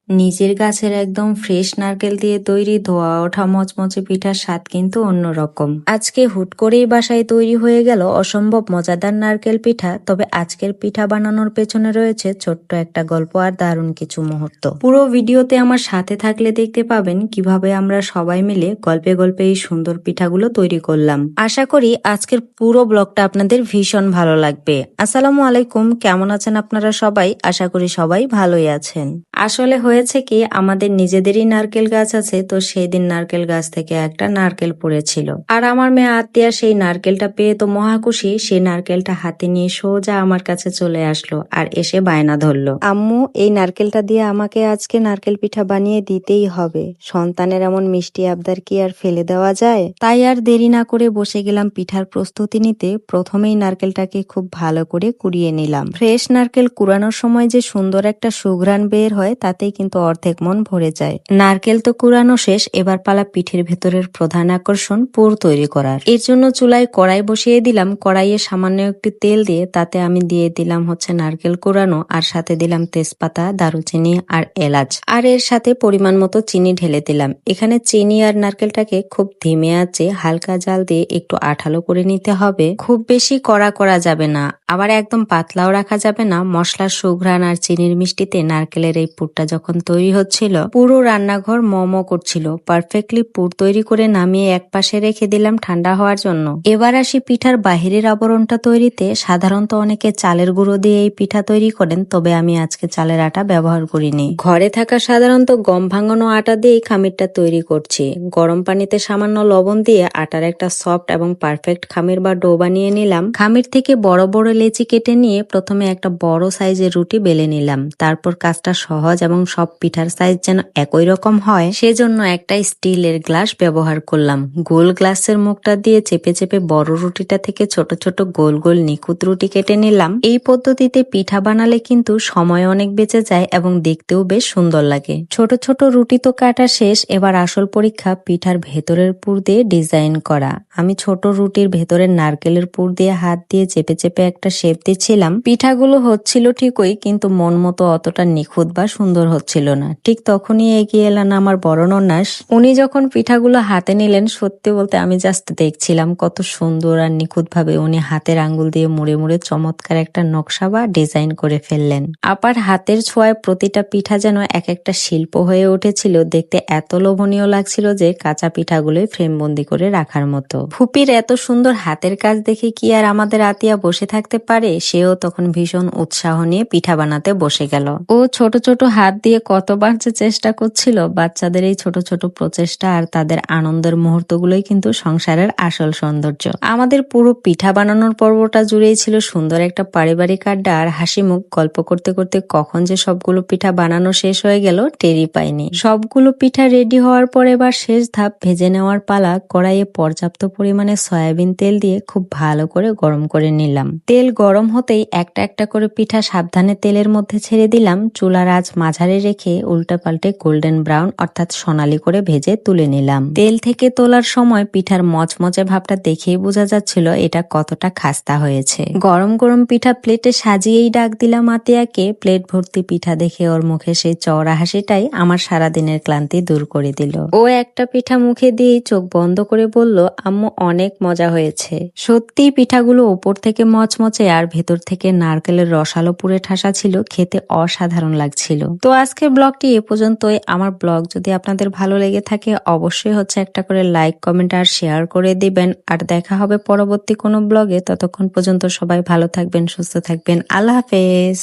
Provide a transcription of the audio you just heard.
নিজের গাছের একদম ফ্রেশ নারকেল দিয়ে তৈরি ধোয়া ওঠা মচমচে পিঠার স্বাদ কিন্তু অন্যরকম। আজকে হুট করেই বাসায় তৈরি হয়ে গেল অসম্ভব মজাদার নারকেল পিঠা। তবে আজকের পিঠা বানানোর পেছনে রয়েছে ছোট্ট একটা গল্প আর দারুণ কিছু মুহূর্ত। পুরো ভিডিওতে আমার সাথে থাকলে দেখতে পাবেন কিভাবে আমরা সবাই মিলে গল্পে গল্পে এই সুন্দর পিঠাগুলো তৈরি করলাম। আশা করি আজকের পুরো ব্লগটা আপনাদের ভীষণ ভালো লাগবে। আসসালামু আলাইকুম, কেমন আছেন আপনারা সবাই? আশা করি সবাই ভালোই আছেন। আসলে হয়েছে কি, আমাদের নিজেদেরই নারকেল গাছ আছে, তো সেই দিন নারকেল গাছ থেকে একটা নারকেল পড়েছিল আর আমার মেয়ে আত্মীয়া সেই নারকেলটা পেয়ে তো মহাখুশি। সেই নারকেলটা হাতে নিয়ে সোজা আমার কাছে চলে আসলো আর এসে বায়না ধরলো, আম্মু এই নারকেলটা দিয়ে আমাকে আজকে নারকেল পিঠা বানিয়ে দিতেই হবে। সন্তানের এমন মিষ্টি আবদার কি আর ফেলে দেওয়া যায়? তাই আর দেরি না করে বসে গেলাম পিঠার প্রস্তুতি নিতে। প্রথমেই নারকেলটাকে খুব ভালো করে কুড়িয়ে নিলাম। ফ্রেশ নারকেল কুড়ানোর সময় যে সুন্দর একটা সুঘ্রাণ বের হয় তাতেই কিন্তু অর্ধেক মন ভরে যায়। নারকেল তো কুড়ানো শেষ, এবার পালা পিঠের ভেতরের প্রধান আকর্ষণ পুর তৈরি করার। এর জন্য চুলায় কড়াই বসিয়ে দিলাম। কড়াইয়ে সামান্য একটু তেল দিয়ে তাতে আমি দিয়ে দিলাম নারকেল কুড়ানো, আর সাথে দিলাম তেজপাতা, দারুচিনি আর এলাচ, আর এর সাথে পরিমাণ মতো চিনি ঢেলে দিলাম। এখানে চিনি আর নারকেলটাকে খুব ধিমে আঁচে হালকা জাল দিয়ে একটু আঠালো করে নিতে হবে। খুব বেশি কড়া করা যাবে না, আবার একদম পাতলাও রাখা যাবে না। মশলার সুঘ্রাণ আর চিনির মিষ্টিতে নারকেলের এই পুরটা যখন তৈরি হচ্ছিল, পুরো রান্নাঘর ম করছিল। পারফেক্টলি পুর তৈরি করে নামিয়ে একপাশে রেখে দিলাম ঠান্ডা হওয়ার জন্য। এবার আসি পিঠার বাহিরের আবরণটা তৈরিতে। সাধারণত অনেকে চালের গুঁড়ো দিয়ে এই পিঠা তৈরি করেন, তবে আমি আজকে চালের আটা ব্যবহার করিনি। ঘরে থাকা সাধারণত গম ভাঙানো আটা দিয়েই খামিরটা তৈরি করছি। গরম পানিতে সামান্য লবণ দিয়ে আটার একটা সফট এবং পারফেক্ট খামির বা ডো বানিয়ে নিলাম। খামির থেকে বড় বড় লেচি কেটে নিয়ে প্রথমে একটা বড় সাইজের রুটি বেলে নিলাম। তারপর কাজটা সহজ এবং সব পিঠার সাইজ যেন একই রকম হয় সেজন্য একটা স্টিলের গ্লাস ব্যবহার করলাম। গোল গ্লাসের মুখটা দিয়ে চেপে চেপে বড় রুটিটা থেকে ছোট ছোট গোল গোল নিখুঁত রুটি কেটে নিলাম। এই পদ্ধতিতে পিঠা বানালে কিন্তু সময় অনেক বেঁচে যায় এবং দেখতেও বেশ সুন্দর লাগে। ছোট ছোট রুটি তো কাটা শেষ, এবার আসল পরীক্ষা পিঠার ভেতরের পুর দিয়ে ডিজাইন করা। আমি ছোট রুটির ভেতরের নারকেলের পুর দিয়ে হাত দিয়ে চেপে চেপে একটা শেপ দিচ্ছিলাম। পিঠাগুলো হচ্ছিল ঠিকই, কিন্তু মন মতো অতটা নিখুঁত বা সুন্দর হচ্ছিল না। ঠিক তখনই এগিয়ে এলেন আমার বড় ননাস। উনি যখন পিঠাগুলো হাতে নিলেন, সত্যি বলতে আমি জাস্ট দেখছিলাম কত সুন্দর আর নিখুঁত ভাবে উনি হাতের আঙ্গুল দিয়ে মুড়ে মুড়ে চমৎকার একটা নকশা বা ডিজাইন করে ফেললেন। আপার হাতের ছোঁয়ায় প্রতিটা পিঠা যেন এক একটা শিল্প হয়ে উঠেছিল। দেখতে এত লোভনীয় লাগছিল যে কাঁচা পিঠাগুলোই ফ্রেমবন্দি করে রাখার মতো। ফুপির এত সুন্দর হাতের কাজ দেখে কি আর আমাদের আতিয়া বসে থাকতে পারে? সেও তখন ভীষণ উৎসাহ নিয়ে পিঠা বানাতে বসে গেল। ও ছোট ছোট হাত দিয়ে কতবার যে চেষ্টা করছিল। বাচ্চাদের এই ছোট ছোট প্রচেষ্টা আর তাদের আনন্দের মুহূর্তগুলোই কিন্তু সংসারের আসল সৌন্দর্য। আমাদের পুরো পিঠা বানানোর পর্বটা জুড়েই ছিল সুন্দর একটা পারিবারিক আড্ডা আর হাসি মুখ। গল্প করতে করতে কখন যে সবগুলো পিঠা বানানো শেষ হয়ে গেল টেরই পাইনি। সবগুলো পিঠা রেডি হওয়ার পর এবার শেষ ধাপ ভেজে নেওয়ার পালা। কড়াইয়ে পর্যাপ্ত পরিমাণে সয়াবিন তেল দিয়ে খুব ভালো করে গরম করে নিলাম। তেল গরম হতেই একটা একটা করে পিঠা সাবধানে তেলের মধ্যে ছেড়ে দিলাম। চুলার আঁচ মাঝারি রেখে উল্টে পাল্টে গোল্ডেন ব্রাউন অর্থাৎ সোনালি করে ভেজে তুলে নিলাম। তেল থেকে তোলার সময় পিঠার মচমচে ভাবটা দেখেই বোঝা যাচ্ছিল এটা কতটা খাস্তা হয়েছে। গরম গরম পিঠা প্লেটে সাজিয়েই ডাক দিলাম আতিয়াকে। প্লেট ভর্তি পিঠা দেখে ওর মুখে সেই চওড়া হাসিটাই আমার সারাদিনের ক্লান্তি দূর করে দিল। ও একটা পিঠা মুখে দিয়েই চোখ বন্ধ করে বলল, আম্মু অনেক মজা হয়েছে। সত্যি পিঠাগুলো উপর থেকে মচমচে আর ভেতর থেকে নারকেলের রসালো পুরে ঠাসা ছিল। খেতে অসাধারণ লাগছিল। তো আজকের ব্লগটি এ পর্যন্তই। আমার ব্লগ যদি আপনাদের ভালো লেগে থাকে অবশ্যই একটা করে লাইক, কমেন্ট আর শেয়ার করে দিবেন। আর দেখা হবে পরবর্তী কোনো ব্লগে। ততক্ষণ পর্যন্ত সবাই ভালো থাকবেন, সুস্থ থাকবেন। আল্লাহ হাফেজ।